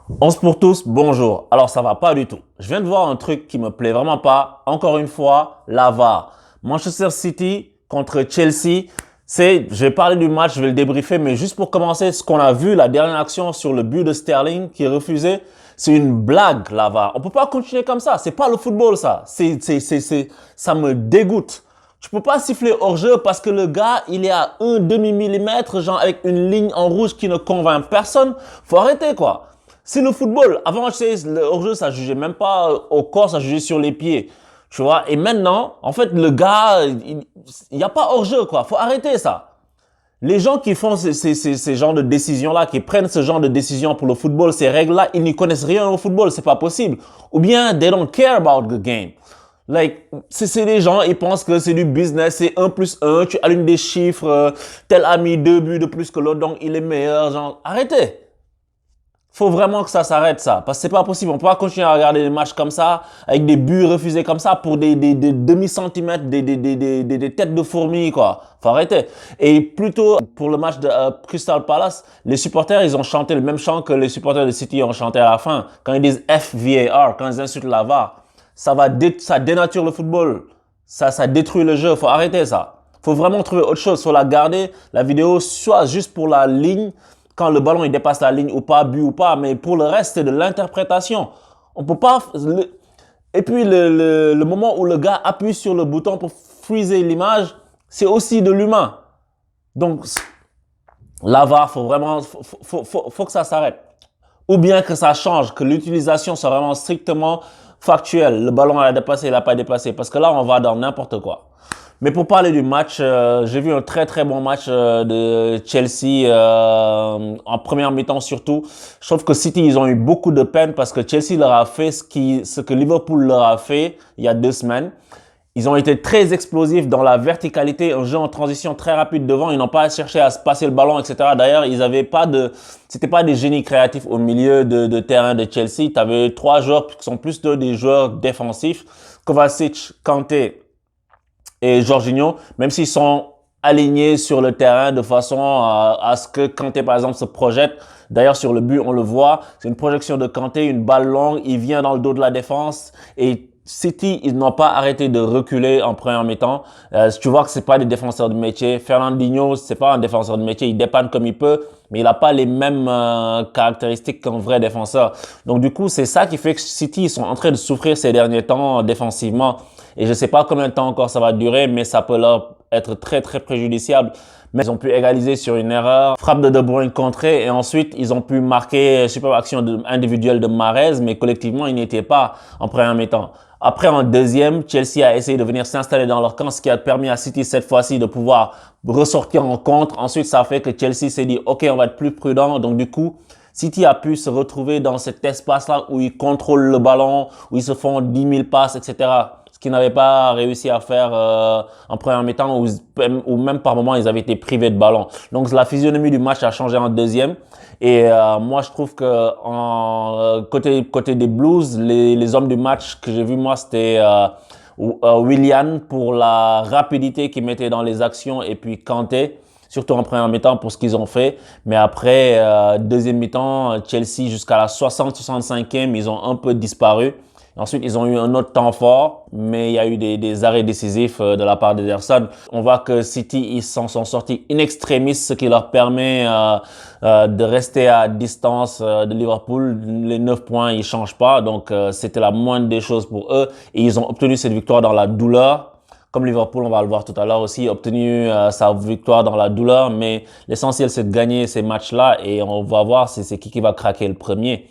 11 pour tous, bonjour. Alors ça va pas du tout. Je viens de voir un truc qui me plaît vraiment pas. Encore une fois, la VAR. Manchester City contre Chelsea. Je vais parler du match, je vais le débriefer, mais juste pour commencer, ce qu'on a vu, la dernière action sur le but de Sterling qui est refusé, c'est une blague, la VAR. On peut pas continuer comme ça. C'est pas le football, ça. Ça me dégoûte. Tu peux pas siffler hors-jeu parce que le gars, il est à un demi-millimètre, genre avec une ligne en rouge qui ne convainc personne. Faut arrêter, quoi. C'est le football. Avant, tu sais, le hors-jeu, ça jugeait même pas au corps, ça jugeait sur les pieds. Tu vois. Et maintenant, en fait, le gars, il y a pas hors-jeu, quoi. Faut arrêter ça. Les gens qui font ces genres de décisions-là, qui prennent ce genre de décisions pour le football, ces règles-là, ils n'y connaissent rien au football. C'est pas possible. Ou bien, they don't care about the game. Like, c'est des gens, ils pensent que c'est du business, c'est 1+1, tu alignes des chiffres, tel a mis 2 buts de plus que l'autre, donc il est meilleur, genre, arrêtez. Faut vraiment que ça s'arrête, ça. Parce que c'est pas possible. On peut pas continuer à regarder des matchs comme ça, avec des buts refusés comme ça pour des demi-centimètres, des têtes de fourmis, quoi. Faut arrêter. Et plutôt, pour le match de Crystal Palace, les supporters, ils ont chanté le même chant que les supporters de City ont chanté à la fin. Quand ils disent FVAR, quand ils insultent la VAR, ça dénature le football. Ça détruit le jeu. Faut arrêter ça. Faut vraiment trouver autre chose. Faut la garder, la vidéo, soit juste pour la ligne, quand le ballon il dépasse la ligne ou pas, but ou pas, mais pour le reste, c'est de l'interprétation. On peut pas. Et puis le moment où le gars appuie sur le bouton pour freezer l'image, c'est aussi de l'humain. Donc la VAR, faut que ça s'arrête. Ou bien que ça change, que l'utilisation soit vraiment strictement factuelle. Le ballon a dépassé, il n'a pas dépassé. Parce que là, on va dans n'importe quoi. Mais pour parler du match, j'ai vu un très très bon match de Chelsea en première mi-temps surtout. Je trouve que City, ils ont eu beaucoup de peine parce que Chelsea leur a fait ce que Liverpool leur a fait il y a 2 semaines. Ils ont été très explosifs dans la verticalité, un jeu en transition très rapide devant. Ils n'ont pas cherché à se passer le ballon, etc. D'ailleurs, ils avaient pas c'était pas des génies créatifs au milieu de terrain de Chelsea. Tu avais 3 joueurs qui sont plus des joueurs défensifs. Kovacic, Kanté et Jorginho, même s'ils sont alignés sur le terrain de façon à ce que Kanté, par exemple, se projette. D'ailleurs, sur le but, on le voit, c'est une projection de Kanté, une balle longue, il vient dans le dos de la défense et City, ils n'ont pas arrêté de reculer en première mi-temps. Tu vois que c'est pas des défenseurs de métier. Fernandinho, c'est pas un défenseur de métier. Il dépanne comme il peut, mais il n'a pas les mêmes caractéristiques qu'un vrai défenseur. Donc du coup, c'est ça qui fait que City, ils sont en train de souffrir ces derniers temps défensivement. Et je sais pas combien de temps encore ça va durer, mais ça peut leur être très très préjudiciable. Mais ils ont pu égaliser sur une erreur, frappe de De Bruyne contrée, et ensuite ils ont pu marquer super action individuelle de Mahrez, mais collectivement ils n'y étaient pas en première mi-temps. Après, en deuxième, Chelsea a essayé de venir s'installer dans leur camp, ce qui a permis à City cette fois-ci de pouvoir ressortir en contre. Ensuite, ça a fait que Chelsea s'est dit, OK, on va être plus prudent. Donc, du coup, City a pu se retrouver dans cet espace-là où ils contrôlent le ballon, où ils se font 10 000 passes, etc. Ce qu'ils n'avaient pas réussi à faire en première mi-temps, ou même par moment, ils avaient été privés de ballon. Donc, la physionomie du match a changé en deuxième. Et moi, je trouve que côté des Blues, les hommes du match que j'ai vu, moi, c'était Willian pour la rapidité qu'il mettait dans les actions et puis Kanté, surtout en première mi-temps pour ce qu'ils ont fait. Mais après, deuxième mi-temps, Chelsea jusqu'à la 60-65e, ils ont un peu disparu. Ensuite, ils ont eu un autre temps fort, mais il y a eu des arrêts décisifs de la part d'Ederson. On voit que City, ils s'en sont sortis in extremis, ce qui leur permet de rester à distance de Liverpool. Les 9 points, ils changent pas, donc c'était la moindre des choses pour eux. Et ils ont obtenu cette victoire dans la douleur. Comme Liverpool, on va le voir tout à l'heure aussi, obtenu sa victoire dans la douleur. Mais l'essentiel, c'est de gagner ces matchs-là et on va voir c'est qui va craquer le premier.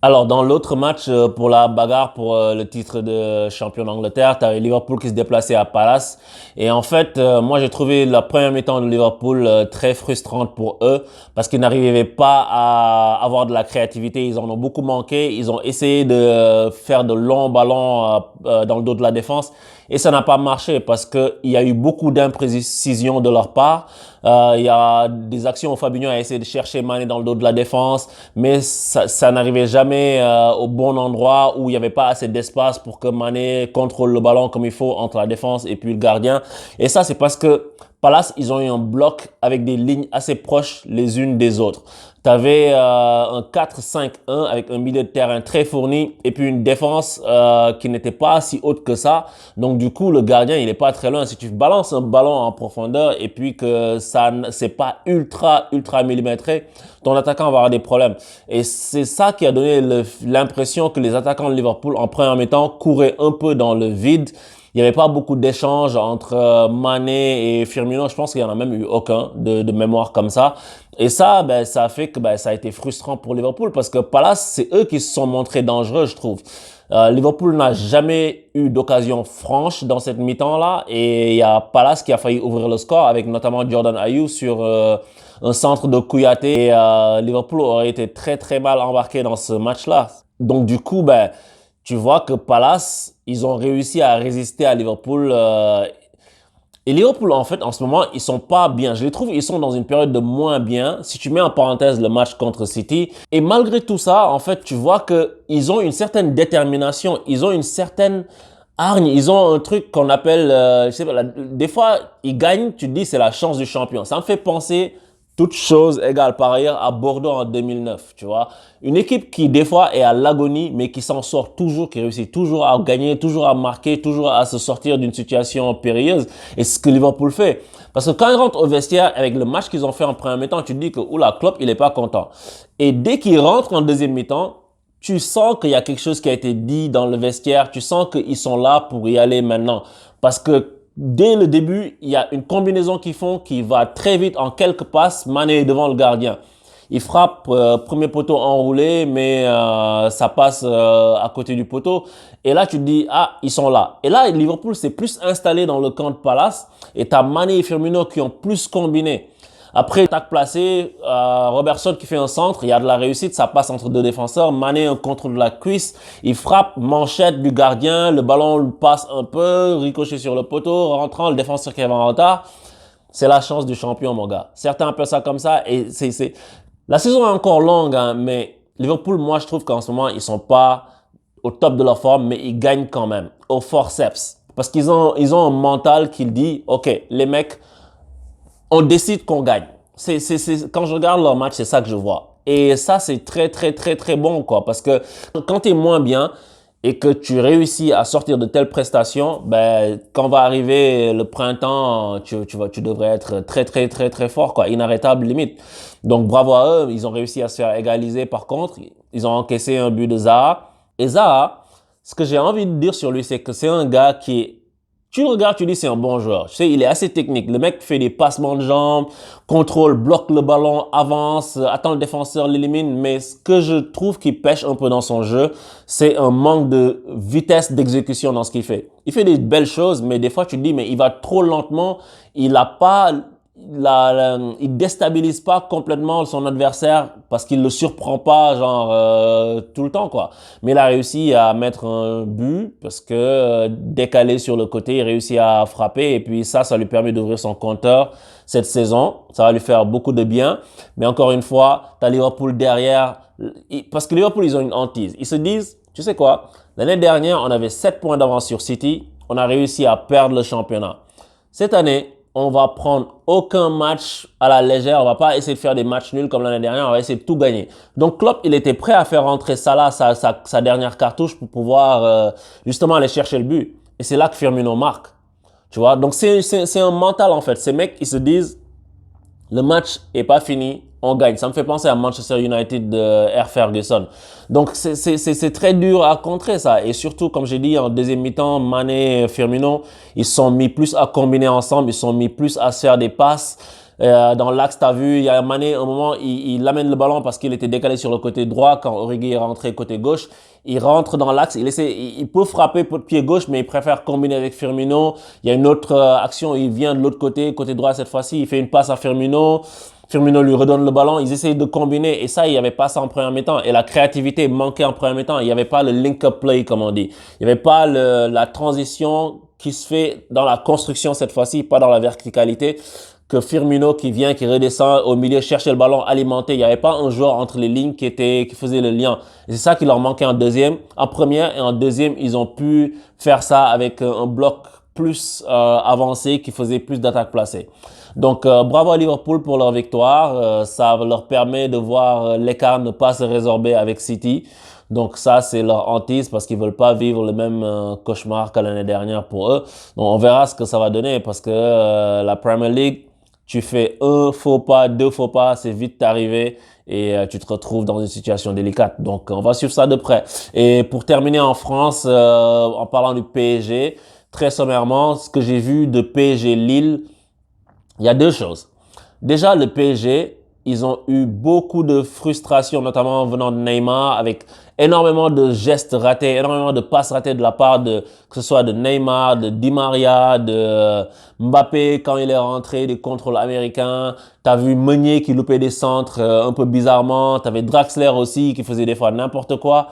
Alors, dans l'autre match, pour la bagarre pour le titre de champion d'Angleterre, tu avais Liverpool qui se déplaçait à Palace. Et en fait, moi, j'ai trouvé la première mi-temps de Liverpool très frustrante pour eux parce qu'ils n'arrivaient pas à avoir de la créativité. Ils en ont beaucoup manqué. Ils ont essayé de faire de longs ballons dans le dos de la défense et ça n'a pas marché parce que il y a eu beaucoup d'imprécisions de leur part. Il y a des actions où Fabinho a essayé de chercher Mané dans le dos de la défense, mais ça n'arrivait jamais au bon endroit où il n'y avait pas assez d'espace pour que Mané contrôle le ballon comme il faut entre la défense et puis le gardien. Et ça, c'est parce que Palace, ils ont eu un bloc avec des lignes assez proches les unes des autres. Tu avais un 4-5-1 avec un milieu de terrain très fourni et puis une défense qui n'était pas si haute que ça. Donc du coup, le gardien, il est pas très loin. Si tu balances un ballon en profondeur et puis que ça c'est pas ultra millimétré, ton attaquant va avoir des problèmes. Et c'est ça qui a donné l'impression que les attaquants de Liverpool en première mi-temps couraient un peu dans le vide. Il n'y avait pas beaucoup d'échanges entre Mané et Firmino. Je pense qu'il y en a même eu aucun de mémoire comme ça. Et ça, ben, ça a fait que ça a été frustrant pour Liverpool parce que Palace, c'est eux qui se sont montrés dangereux, je trouve. Liverpool n'a jamais eu d'occasion franche dans cette mi-temps-là et il y a Palace qui a failli ouvrir le score avec notamment Jordan Ayew sur un centre de Kouyaté. Et Liverpool aurait été très mal embarqué dans ce match-là. Donc du coup, ben, tu vois que Palace, ils ont réussi à résister à Liverpool. Et Liverpool, en fait, en ce moment, ils sont pas bien. Je les trouve, ils sont dans une période de moins bien. Si tu mets en parenthèse le match contre City. Et malgré tout ça, en fait, tu vois que ils ont une certaine détermination. Ils ont une certaine hargne. Ils ont un truc qu'on appelle, je sais pas, des fois, ils gagnent, tu te dis, c'est la chance du champion. Ça me fait penser, toute chose égale par ailleurs, à Bordeaux en 2009, tu vois. Une équipe qui, des fois, est à l'agonie, mais qui s'en sort toujours, qui réussit toujours à gagner, toujours à marquer, toujours à se sortir d'une situation périlleuse. Et c'est ce que Liverpool fait. Parce que quand ils rentrent au vestiaire, avec le match qu'ils ont fait en premier mi-temps, tu te dis que, oula, Klopp, il est pas content. Et dès qu'ils rentrent en deuxième mi-temps, tu sens qu'il y a quelque chose qui a été dit dans le vestiaire. Tu sens qu'ils sont là pour y aller maintenant. Parce que dès le début, il y a une combinaison qu'ils font qui va très vite en quelques passes. Mané est devant le gardien. Il frappe premier poteau enroulé, mais ça passe à côté du poteau. Et là, tu te dis, ah, ils sont là. Et là, Liverpool s'est plus installé dans le camp de Palace. Et tu as Mané et Firmino qui ont plus combiné. Après, attaque placée, Robertson qui fait un centre, il y a de la réussite, ça passe entre deux défenseurs. Mané un contrôle de la cuisse, il frappe, manchette du gardien, le ballon passe un peu, ricochet sur le poteau, rentrant, le défenseur qui est en retard. C'est la chance du champion, mon gars. Certains appellent ça comme ça et la saison est encore longue, hein, mais Liverpool, moi, je trouve qu'en ce moment, ils sont pas au top de leur forme, mais ils gagnent quand même, au forceps. Parce qu'ils ont un mental qui dit, OK, les mecs, on décide qu'on gagne. Quand je regarde leur match, c'est ça que je vois. Et ça, c'est très bon, quoi. Parce que quand tu es moins bien et que tu réussis à sortir de telles prestations, ben, quand va arriver le printemps, tu devrais être très fort, quoi. Inarrêtable, limite. Donc, bravo à eux. Ils ont réussi à se faire égaliser. Par contre, ils ont encaissé un but de Zaha. Et Zaha, ce que j'ai envie de dire sur lui, c'est que c'est un gars qui est tu le regardes, tu dis c'est un bon joueur. Tu sais, il est assez technique. Le mec fait des passements de jambes, contrôle, bloque le ballon, avance, attend le défenseur, l'élimine. Mais ce que je trouve qui pêche un peu dans son jeu, c'est un manque de vitesse d'exécution dans ce qu'il fait. Il fait des belles choses, mais des fois tu te dis mais il va trop lentement. Il a pas il déstabilise pas complètement son adversaire parce qu'il le surprend pas genre tout le temps quoi. Mais il a réussi à mettre un but parce que décalé sur le côté, il réussit à frapper et puis ça lui permet d'ouvrir son compteur cette saison. Ça va lui faire beaucoup de bien. Mais encore une fois, t'as Liverpool derrière parce que Liverpool ils ont une hantise. Ils se disent, tu sais quoi? L'année dernière, on avait 7 points d'avance sur City. On a réussi à perdre le championnat. Cette année, on va prendre aucun match à la légère. On va pas essayer de faire des matchs nuls comme l'année dernière. On va essayer de tout gagner. Donc Klopp, il était prêt à faire rentrer Salah, sa dernière cartouche pour pouvoir justement aller chercher le but. Et c'est là que Firmino marque. Tu vois. Donc c'est un mental en fait. Ces mecs, ils se disent, le match est pas fini. On gagne. Ça me fait penser à Manchester United de R. Ferguson. Donc, c'est très dur à contrer ça. Et surtout, comme j'ai dit, en deuxième mi-temps, Mané et Firmino, ils sont mis plus à combiner ensemble. Ils sont mis plus à se faire des passes. Dans l'axe, t'as vu, il y a Mané, à un moment, il amène le ballon parce qu'il était décalé sur le côté droit quand Origi est rentré côté gauche. Il rentre dans l'axe, il peut frapper pied gauche, mais il préfère combiner avec Firmino. Il y a une autre action, il vient de l'autre côté droit cette fois-ci, il fait une passe à Firmino. Firmino lui redonne le ballon, ils essayent de combiner et ça, il n'y avait pas ça en première mi-temps. Et la créativité manquait en première mi-temps. Il n'y avait pas le link-up play, comme on dit. Il n'y avait pas la transition qui se fait dans la construction cette fois-ci, pas dans la verticalité. Que Firmino qui vient, qui redescend au milieu, chercher le ballon, alimenter. Il n'y avait pas un joueur entre les lignes qui faisait le lien. Et c'est ça qui leur manquait en première et en deuxième, ils ont pu faire ça avec un bloc plus avancé, qui faisait plus d'attaques placées. Donc, bravo à Liverpool pour leur victoire. Ça leur permet de voir l'écart ne pas se résorber avec City. Donc ça, c'est leur hantise parce qu'ils veulent pas vivre le même cauchemar que l'année dernière pour eux. Donc on verra ce que ça va donner parce que la Premier League, tu fais un faux pas, deux faux pas, c'est vite arrivé et tu te retrouves dans une situation délicate. Donc on va suivre ça de près. Et pour terminer en France, en parlant du PSG, très sommairement, ce que j'ai vu de PSG Lille, il y a deux choses. Déjà, le PSG, ils ont eu beaucoup de frustration, notamment venant de Neymar, avec énormément de gestes ratés, énormément de passes ratées de la part de, que ce soit de Neymar, de Di Maria, de Mbappé quand il est rentré, des contrôles américains. T'as vu Meunier qui loupait des centres un peu bizarrement. T'avais Draxler aussi qui faisait des fois n'importe quoi.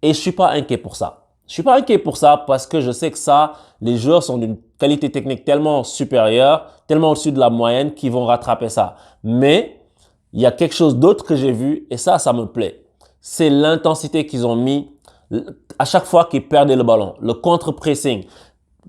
Et je suis pas inquiet pour ça. Je suis pas inquiet pour ça parce que je sais que ça, les joueurs sont d'une qualité technique tellement supérieure, tellement au-dessus de la moyenne qu'ils vont rattraper ça. Mais il y a quelque chose d'autre que j'ai vu et ça me plaît. C'est l'intensité qu'ils ont mis à chaque fois qu'ils perdaient le ballon, le contre-pressing.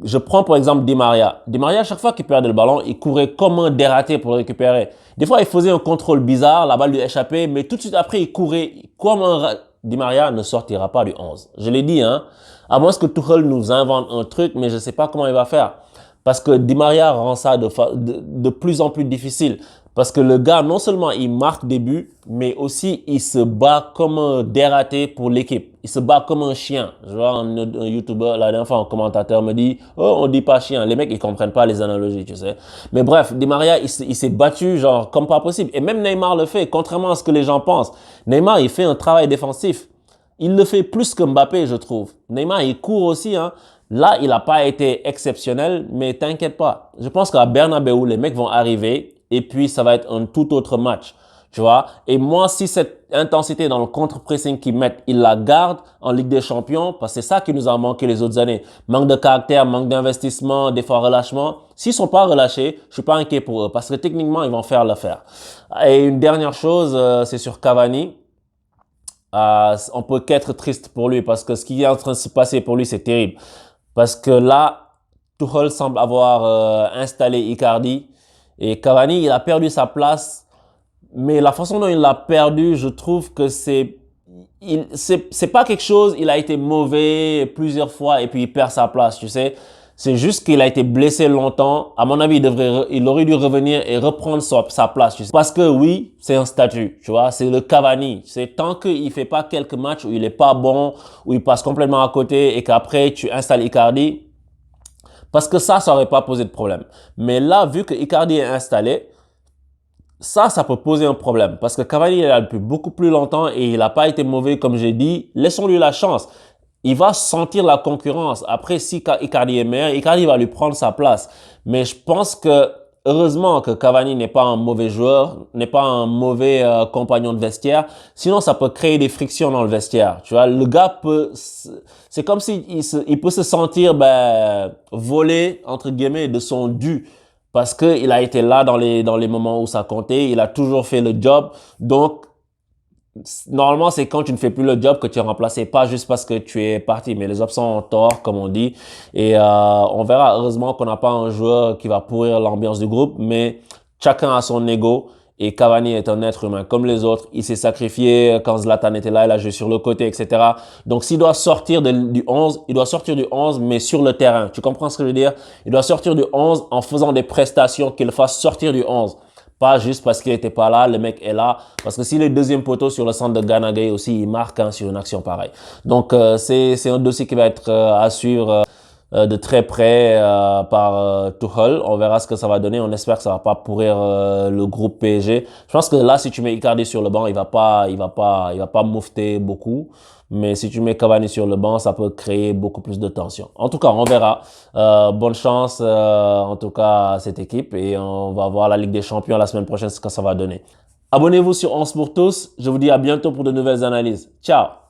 Je prends pour exemple Di Maria. Di Maria, à chaque fois qu'il perdait le ballon, il courait comme un dératé pour le récupérer. Des fois, il faisait un contrôle bizarre, la balle lui échappait, mais tout de suite après, il courait comme un... Di Maria ne sortira pas du 11. Je l'ai dit, hein. À moins que Tuchel nous invente un truc, mais je ne sais pas comment il va faire. Parce que Di Maria rend ça de plus en plus difficile. Parce que le gars, non seulement il marque des buts, mais aussi il se bat comme un dératé pour l'équipe. Il se bat comme un chien. Je vois un YouTuber, la dernière fois, un commentateur me dit « Oh, on dit pas chien ». Les mecs, ils comprennent pas les analogies, tu sais. Mais bref, Di Maria, il s'est battu genre comme pas possible. Et même Neymar le fait, contrairement à ce que les gens pensent. Neymar, il fait un travail défensif. Il le fait plus que Mbappé, je trouve. Neymar, il court aussi, hein. Là, il n'a pas été exceptionnel, mais t'inquiète pas. Je pense qu'à Bernabeu, les mecs vont arriver et puis ça va être un tout autre match, tu vois. Et moi, si cette intensité dans le contre-pressing qu'ils mettent, ils la gardent en Ligue des Champions, parce que c'est ça qui nous a manqué les autres années. Manque de caractère, manque d'investissement, des fois relâchement. S'ils sont pas relâchés, je suis pas inquiet pour eux, parce que techniquement, ils vont faire l'affaire. Et une dernière chose, c'est sur Cavani. On peut qu'être triste pour lui, parce que ce qui est en train de se passer pour lui, c'est terrible. Parce que là, Tuchel semble avoir installé Icardi et Cavani, il a perdu sa place. Mais la façon dont il l'a perdu, je trouve que c'est pas quelque chose, il a été mauvais plusieurs fois et puis il perd sa place, tu sais. C'est juste qu'il a été blessé longtemps. À mon avis, il aurait dû revenir et reprendre sa place, tu sais. Parce que oui, c'est un statut, tu vois. C'est le Cavani. C'est tant qu'il fait pas quelques matchs où il est pas bon, où il passe complètement à côté et qu'après tu installes Icardi. Parce que ça aurait pas posé de problème. Mais là, vu que Icardi est installé, ça peut poser un problème. Parce que Cavani est là depuis beaucoup plus longtemps et il n'a pas été mauvais, comme j'ai dit. Laissons-lui la chance. Il va sentir la concurrence. Après, si Icardi est meilleur, Icardi va lui prendre sa place. Mais je pense que, heureusement que Cavani n'est pas un mauvais joueur, n'est pas un mauvais compagnon de vestiaire. Sinon, ça peut créer des frictions dans le vestiaire. Tu vois, le gars c'est comme si il peut se sentir, volé, entre guillemets, de son dû. Parce que il a été là dans les moments où ça comptait. Il a toujours fait le job. Donc, normalement, c'est quand tu ne fais plus le job que tu es remplacé, pas juste parce que tu es parti, mais les absents ont tort, comme on dit. Et on verra. Heureusement qu'on n'a pas un joueur qui va pourrir l'ambiance du groupe, mais chacun a son ego. Et Cavani est un être humain comme les autres. Il s'est sacrifié quand Zlatan était là, il a joué sur le côté, etc. Donc, s'il doit sortir du 11, il doit sortir du 11, mais sur le terrain. Tu comprends ce que je veux dire? Il doit sortir du 11 en faisant des prestations qui le fassent sortir du 11. Pas juste parce qu'il était pas là, le mec est là. Parce que s'il est deuxième poteau sur le centre de Gana Gueye aussi, il marque sur une action pareille. Donc, c'est un dossier qui va être à suivre de très près par Tuchel. On verra ce que ça va donner. On espère que ça va pas pourrir le groupe PSG. Je pense que là, si tu mets Icardi sur le banc, il va pas moufter beaucoup. Mais si tu mets Cavani sur le banc, ça peut créer beaucoup plus de tension. En tout cas, on verra. Bonne chance en tout cas à cette équipe et on va voir la Ligue des Champions la semaine prochaine ce que ça va donner. Abonnez-vous sur 11 pour tous. Je vous dis à bientôt pour de nouvelles analyses. Ciao!